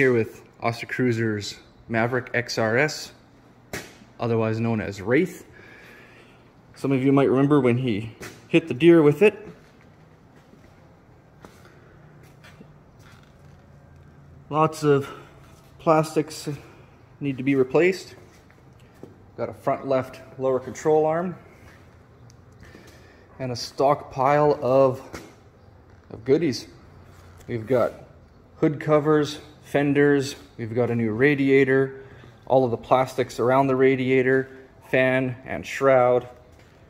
here with OSTACRUISER's Maverick XRS, otherwise known as Wraith. Some of you might remember when he hit the deer with it. Lots of plastics need to be replaced. Got a front left lower control arm and a stockpile of goodies. We've got hood covers, fenders, we've got a new radiator, all of the plastics around the radiator, fan and shroud,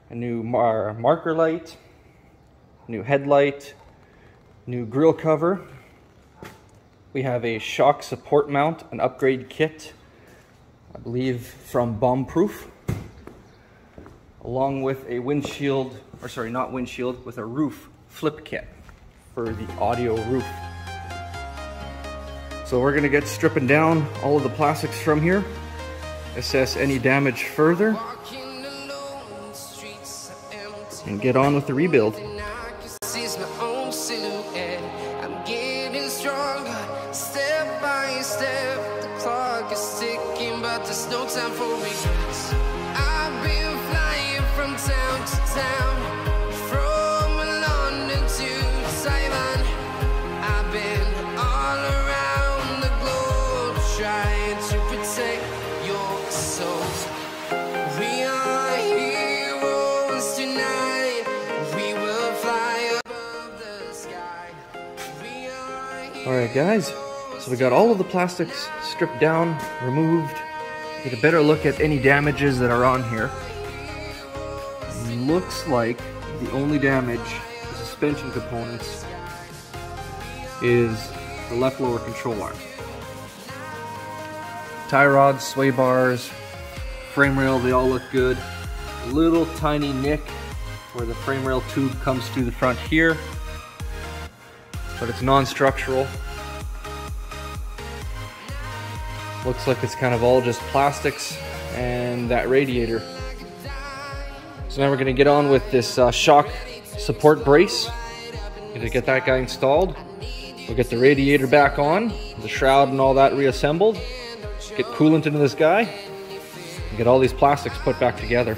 a new marker light, new headlight, new grille cover. We have a shock support mount, an upgrade kit, I believe from Bomb Proof, along with a windshield, or sorry, not windshield, with a roof flip kit for the audio roof. So we're gonna get stripping down all of the plastics from here, assess any damage further, and get on with the rebuild. Step by step, the clock is ticking, but there's no time for regrets. I've been flying from town to town, from London to Taiwan. I've been all around the globe trying to protect your soul. We are heroes tonight. We will fly above the sky. Alright guys, so we got all of the plastics stripped down, removed. Get a better look at any damages that are on here. Looks like the only damage, the suspension components, is the left lower control arm. Tie rods, sway bars, frame rail, they all look good. A little tiny nick where the frame rail tube comes to the front here, but it's non-structural. Looks like it's kind of all just plastics and that radiator. So now we're gonna get on with this shock support brace. Gonna get that guy installed. We'll get the radiator back on, the shroud and all that reassembled. Get coolant into this guy, and get all these plastics put back together.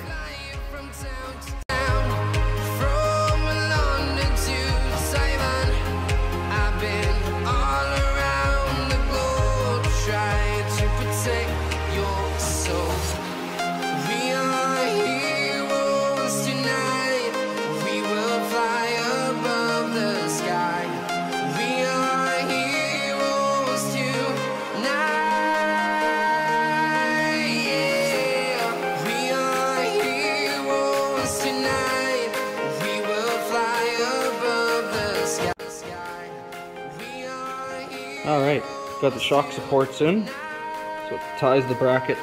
Alright, got the shock supports in, so it ties the bracket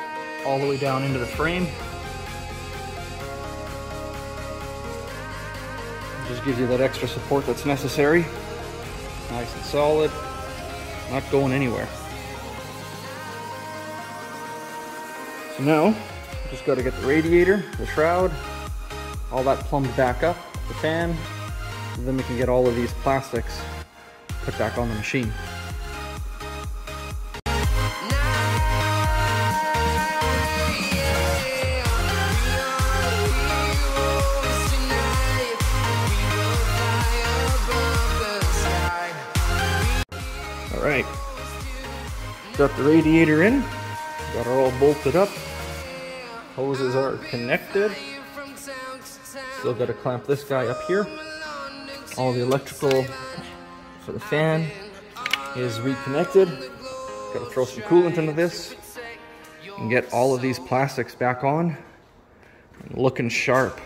all the way down into the frame. Just gives you that extra support that's necessary. Nice and solid, not going anywhere. So now, just got to get the radiator, the shroud, all that plumbed back up, the fan, and then we can get all of these plastics put back on the machine. Alright, got the radiator in, got her all bolted up, hoses are connected, still got to clamp this guy up here. All the electrical for the fan is reconnected, got to throw some coolant into this and get all of these plastics back on and looking sharp.